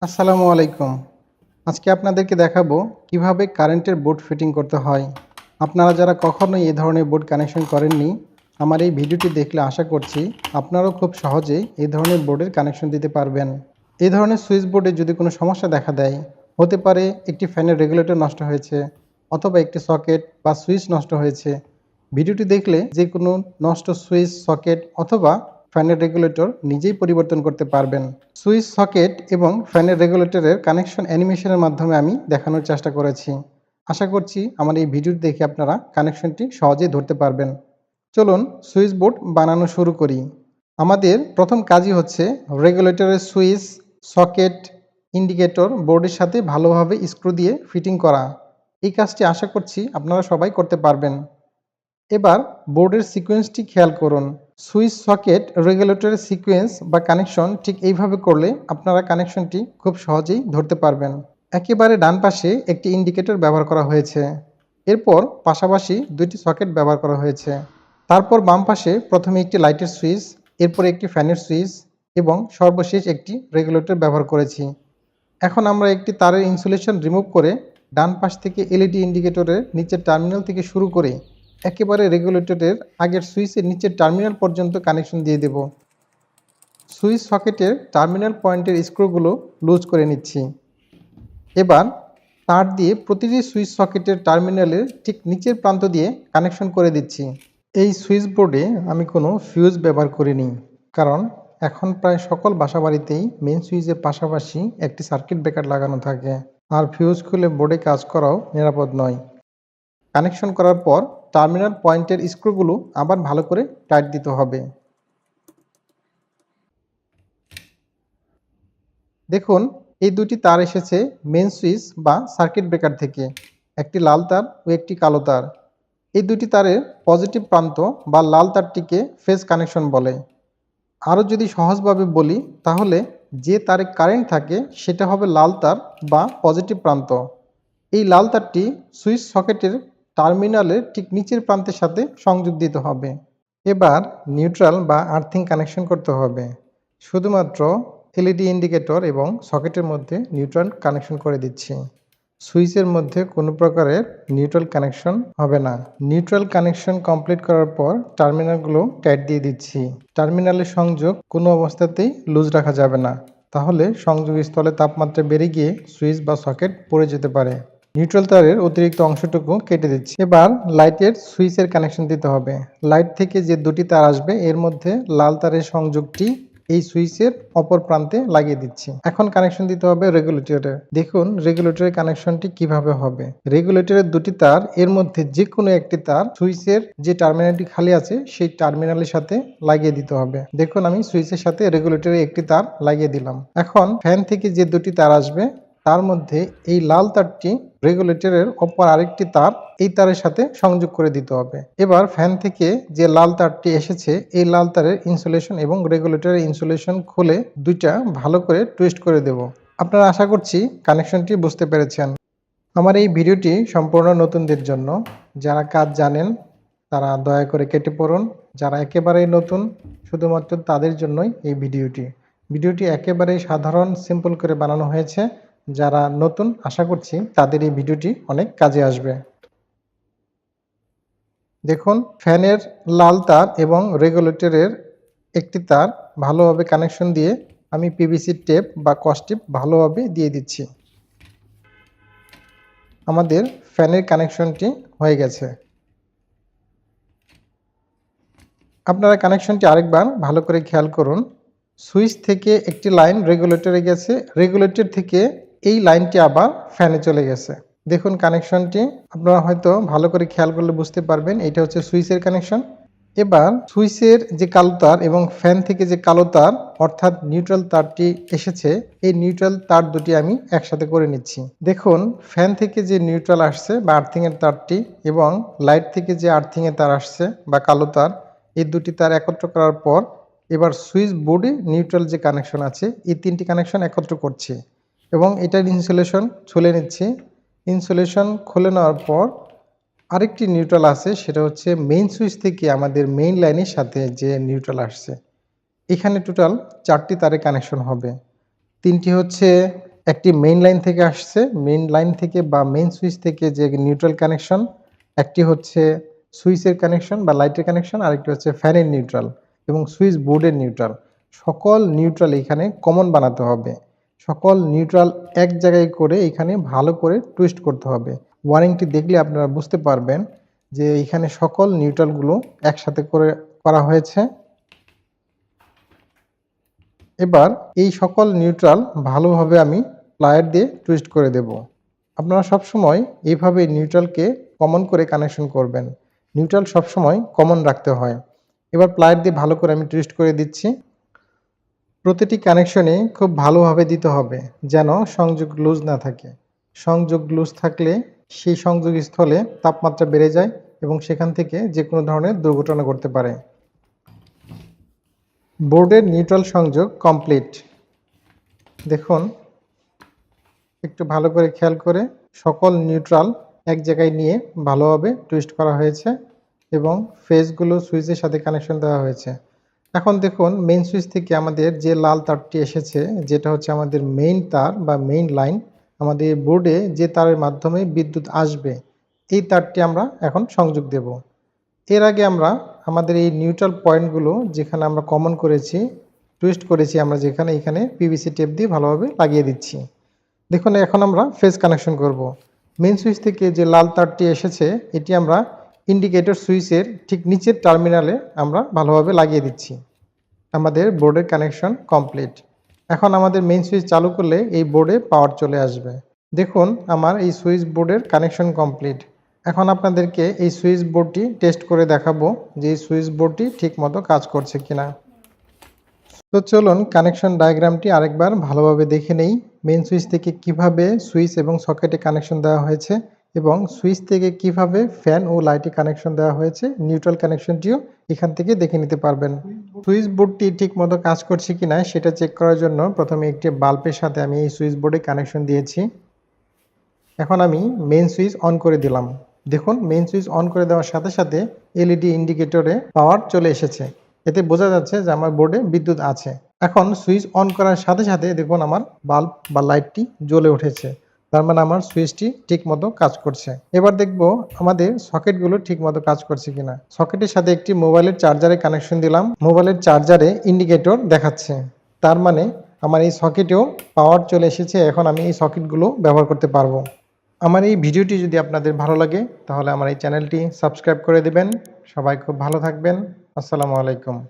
আসসালামু আলাইকুম। আজকে আপনাদেরকে দেখাবো কিভাবে কারেন্টের বোর্ড ফিটিং করতে হয়। আপনারা যারা কখনোই এই ধরনের বোর্ড কানেকশন করেননি, আমার এই ভিডিওটি দেখলে আশা করছি আপনারাও খুব সহজেই এই ধরনের বোর্ডের কানেকশন দিতে পারবেন। এই ধরনের সুইচ বোর্ডে যদি কোনো সমস্যা দেখা দেয়, হতে পারে একটি ফ্যানের রেগুলেটর নষ্ট হয়েছে অথবা একটি সকেট বা সুইচ নষ্ট হয়েছে। ভিডিওটি দেখলে যে কোনো নষ্ট সুইচ, সকেট অথবা ফ্যানের রেগুলেটর নিজেই পরিবর্তন করতে পারবেন। সুইচ, সকেট এবং ফ্যানের রেগুলেটরের কানেকশন অ্যানিমেশনের মাধ্যমে আমি দেখানোর চেষ্টা করেছি। আশা করছি আমার এই ভিডিওটি দেখে আপনারা কানেকশনটি সহজেই ধরতে পারবেন। চলুন সুইচ বোর্ড বানানো শুরু করি। আমাদের প্রথম কাজই হচ্ছে রেগুলেটরের সুইচ, সকেট, ইন্ডিকেটর বোর্ডের সাথে ভালোভাবে স্ক্রু দিয়ে ফিটিং করা। এই কাজটি আশা করছি আপনারা সবাই করতে পারবেন। এবার বোর্ডের সিকোয়েন্সটি খেয়াল করুন। সুইচ, সকেট, রেগুলেটরের সিকোয়েন্স বা কানেকশন ঠিক এইভাবে করলে আপনারা কানেকশনটি খুব সহজেই ধরতে পারবেন। একেবারে ডান পাশে একটি ইন্ডিকেটর ব্যবহার করা হয়েছে। এরপর পাশাপাশি দুইটি সকেট ব্যবহার করা হয়েছে। তারপর বাম পাশে প্রথমে একটি লাইটের সুইচ, এরপর একটি ফ্যানের সুইচ এবং সর্বশেষ একটি রেগুলেটর ব্যবহার করেছি। এখন আমরা একটি তারের ইনসুলেশন রিমুভ করে ডান পাশ থেকে এলইডি ইন্ডিকেটরের নিচের টার্মিনাল থেকে শুরু করে একেবারে রেগুলেটরের আগের সুইচের নিচের টার্মিনাল পর্যন্ত কানেকশন দিয়ে দেব। সুইচ সকেটের টার্মিনাল পয়েন্টের স্ক্রুগুলো লুজ করে নিচ্ছি। এবার তার দিয়ে প্রতিটি সুইচ সকেটের টার্মিনালের ঠিক নিচের প্রান্ত দিয়ে কানেকশন করে দিচ্ছি। এই সুইচ বোর্ডে আমি কোনো ফিউজ ব্যবহার করিনি, কারণ এখন প্রায় সকল বাসাবাড়িতেই মেইন সুইচের পাশাপাশি একটি সার্কিট ব্রেকার লাগানো থাকে, আর ফিউজ খুলে বোর্ডে কাজ করাও নিরাপদ নয়। কানেকশন করার পর টার্মিনাল পয়েন্টের স্ক্রুগুলো আবার ভালো করে টাইট দিতে হবে। দেখুন, এই দুটি তার এসেছে মেইন সুইচ বা সার্কিট ব্রেকার থেকে, একটি লাল তার ও একটি কালো তার। এই দুটি তারের পজিটিভ প্রান্ত বা লাল তারটিকে ফেজ কানেকশন বলে। আরও যদি সহজভাবে বলি তাহলে যে তারে কারেন্ট থাকে সেটা হবে লাল তার বা পজিটিভ প্রান্ত। এই লাল তারটি সুইচ সকেটের টার্মিনালের ঠিক নিচের প্রান্তের সাথে সংযোগ দিতে হবে। এবার নিউট্রাল বা আর্থিং কানেকশন করতে হবে। শুধুমাত্র এলইডি ইন্ডিকেটর এবং সকেটের মধ্যে নিউট্রাল কানেকশন করে দিচ্ছি। সুইচের মধ্যে কোনো প্রকারের নিউট্রাল কানেকশন হবে না। নিউট্রাল কানেকশন কমপ্লিট করার পর টার্মিনালগুলো টাইট দিয়ে দিচ্ছি। টার্মিনালের সংযোগ কোনো অবস্থাতেই লুজ রাখা যাবে না, তাহলে সংযোগস্থলে তাপমাত্রা বেড়ে গিয়ে সুইচ বা সকেট পড়ে যেতে পারে। নিউট্রাল তারের অতিরিক্ত অংশটুকু কেটে দিচ্ছি। এবার লাইটের সুইচের কানেকশন দিতে হবে। লাইট থেকে যে দুটি তার আসবে এর মধ্যে লাল তারের সংযোগটি এই সুইচের অপর প্রান্তে লাগিয়ে দিচ্ছি। এখন কানেকশন দিতে হবে রেগুলেটরে। দেখুন রেগুলেটরের কানেকশনটি কিভাবে হবে। রেগুলেটরের দুটি তার এর মধ্যে যে কোনো একটি তার সুইচের যে টার্মিনালটি খালি আছে সেই টার্মিনালের সাথে লাগিয়ে দিতে হবে। দেখুন আমি সুইচের সাথে রেগুলেটরে একটি তার লাগিয়ে দিলাম। এখন ফ্যান থেকে যে দুটি তার আসবে তার মধ্যে এই লাল তারটি রেগুলেটরের অপর আরেকটি তার এই তারের সাথে সংযোগ করে দিতে হবে। এবার ফ্যান থেকে যে লাল তারটি এসেছে এই লাল তারের ইনসুলেশন এবং রেগুলেটরের ইনসুলেশন খুলে দুইটা ভালো করে টুইস্ট করে দেব। আপনারা আশা করছি কানেকশনটি বুঝতে পেরেছেন। আমার এই ভিডিওটি সম্পূর্ণ নতুনদের জন্য। যারা কাজ জানেন তারা দয়া করে কেটে পড়ুন। যারা একেবারেই নতুন শুধুমাত্র তাদের জন্যই এই ভিডিওটি একেবারেই সাধারণ সিম্পল করে বানানো হয়েছে। যারা নতুন আশা করছি তাদের এই ভিডিওটি অনেক কাজে আসবে। দেখুন ফ্যানের লাল তার এবং রেগুলেটরের একটি তার ভালোভাবে কানেকশন দিয়ে আমি পিভিসি টেপ বা কসটিপ ভালোভাবে দিয়ে দিচ্ছি। আমাদের ফ্যানের কানেকশনটি হয়ে গেছে। আপনারা কানেকশনটি আরেকবার ভালো করে খেয়াল করুন। সুইচ থেকে একটি লাইন রেগুলেটরে গেছে, রেগুলেটর থেকে এই লাইনটি আবার ফ্যানে চলে গেছে। দেখুন কানেকশনটি আপনারা হয়তো ভালো করে খেয়াল করলে বুঝতে পারবেন, এটা হচ্ছে সুইচের কানেকশন। এবার সুইচের যে কালো তার এবং ফ্যান থেকে যে কালো তার অর্থাৎ নিউট্রাল তারটি এসেছে, এই নিউট্রাল তার দুটি আমি একসাথে করে নিচ্ছি। দেখুন ফ্যান থেকে যে নিউট্রাল আসছে বা আর্থিংয়ের তারটি এবং লাইট থেকে যে আর্থিংয়ের তার আসছে বা কালো তার, এই দুটি তার একত্র করার পর এবার সুইচ বোর্ডে নিউট্রাল যে কানেকশন আছে এই তিনটি কানেকশন একত্র করছি এবং এটার ইনসুলেশন খুলে নিচ্ছি। ইনসুলেশন খুলে নেওয়ার পর আরেকটি নিউট্রাল আছে, সেটা হচ্ছে মেইন সুইচ থেকে আমাদের মেইন লাইনের সাথে যে নিউট্রাল আসছে। এখানে টোটাল 4টি তারে কানেকশন হবে। 3টি হচ্ছে একটি মেইন লাইন থেকে আসছে, মেইন লাইন থেকে বা মেইন সুইচ থেকে যে নিউট্রাল কানেকশন, একটি হচ্ছে সুইচের কানেকশন বা লাইটের কানেকশন, আরেকটি হচ্ছে ফ্যানের নিউট্রাল এবং সুইচ বোর্ডের নিউট্রাল। সকল নিউট্রাল এখানে কমন বানাতে হবে। সকল নিউট্রাল এক জায়গায় করে এখানে ভালো করে টুইস্ট করতে হবে। ওয়ারিংটি দেখলে আপনারা বুঝতে পারবেন যে এখানে সকল নিউট্রালগুলো একসাথে করে করা হয়েছে। এবার এই সকল নিউট্রাল ভালোভাবে আমি প্লায়ার দিয়ে টুইস্ট করে দেব। আপনারা সবসময় এইভাবে নিউট্রালকে কমন করে কানেকশন করবেন। নিউট্রাল সবসময় কমন রাখতে হয়। এবার প্লায়ার দিয়ে ভালো করে আমি টুইস্ট করে দিচ্ছি। প্রতিটি কানেকশনে খুব ভালোভাবে দিতে হবে যেন সংযোগ লুজ না থাকে। সংযোগ লুজ থাকলে সেই সংযোগস্থলে তাপমাত্রা বেড়ে যায় এবং সেখান থেকে যে কোনো ধরনের দুর্ঘটনা ঘটতে পারে। বোর্ডের নিউট্রাল সংযোগ কমপ্লিট। দেখুন, একটু ভালো করে খেয়াল করে সকল নিউট্রাল এক জায়গায় নিয়ে ভালোভাবে টুইস্ট করা হয়েছে এবং ফেজগুলো সুইচের সাথে কানেকশন দেওয়া হয়েছে। এখন দেখুন, মেইন সুইচ থেকে আমাদের যে লাল তারটি এসেছে, যেটা হচ্ছে আমাদের মেইন তার বা মেইন লাইন, আমাদের বোর্ডে যে তারের মাধ্যমে বিদ্যুৎ আসবে, এই তারটি আমরা এখন সংযোগ দেব। এর আগে আমরা আমাদের এই নিউট্রাল পয়েন্টগুলো যেখানে আমরা কমন করেছি, টুইস্ট করেছি আমরা যেখানে, এখানে পিভিসি টেপ দিয়ে ভালোভাবে লাগিয়ে দিচ্ছি। দেখুন, এখন আমরা ফেজ কানেকশন করব। মেইন সুইচ থেকে যে লাল তারটি এসেছে, এটি আমরা ইন্ডিকেটর সুইচের ঠিক নিচের টার্মিনালে আমরা ভালোভাবে লাগিয়ে দিচ্ছি। আমাদের বোর্ডের কানেকশন কমপ্লিট। এখন আমাদের মেইন সুইচ চালু করলে এই বোর্ডে পাওয়ার চলে আসবে। দেখুন, আমার এই সুইচ বোর্ডের কানেকশন কমপ্লিট। এখন আপনাদেরকে এই সুইচ বোর্ডটি টেস্ট করে দেখাবো যে এই সুইচ বোর্ডটি ঠিকমতো কাজ করছে কিনা। তো চলুন কানেকশন ডায়াগ্রামটি আরেকবার ভালোভাবে দেখে নেই। মেইন সুইচ থেকে কিভাবে সুইচ এবং সকেটে কানেকশন দেওয়া হয়েছে এবং সুইচ থেকে কিভাবে ফ্যান ও লাইটে কানেকশন দেওয়া হয়েছে, নিউট্রাল কানেকশনটিও এখান থেকে দেখে নিতে পারবেন। সুইচ বোর্ডটি ঠিকমতো কাজ করছে কিনা সেটা চেক করার জন্য প্রথমে একটি বাল্বের সাথে আমি এই সুইচ বোর্ডে কানেকশন দিয়েছি। এখন আমি মেইন সুইচ অন করে দিলাম। দেখুন, মেইন সুইচ অন করে দেওয়ার সাথে সাথে এলইডি ইন্ডিকেটরে পাওয়ার চলে এসেছে। এতে বোঝা যাচ্ছে যে আমার বোর্ডে বিদ্যুৎ আছে। এখন সুইচ অন করার সাথে সাথে দেখুন আমার বাল্ব বা লাইটটি জ্বলে উঠেছে। তার মানে আমার সুইচটি ঠিকমতো কাজ করছে। এবার দেখব আমাদের সকেটগুলো ঠিকমতো কাজ করছে কিনা। সকেটের সাথে একটি মোবাইলের চার্জারে কানেকশন দিলাম। মোবাইলের চার্জারে ইন্ডিকেটর দেখাচ্ছে। তার মানে আমার এই সকেটেও পাওয়ার চলে এসেছে। এখন আমি এই সকেটগুলো ব্যবহার করতে পারবো। আমার এই ভিডিওটি যদি আপনাদের ভালো লাগে তাহলে আমার এই চ্যানেলটি সাবস্ক্রাইব করে দেবেন। সবাই খুব ভালো থাকবেন। আসসালামু আলাইকুম।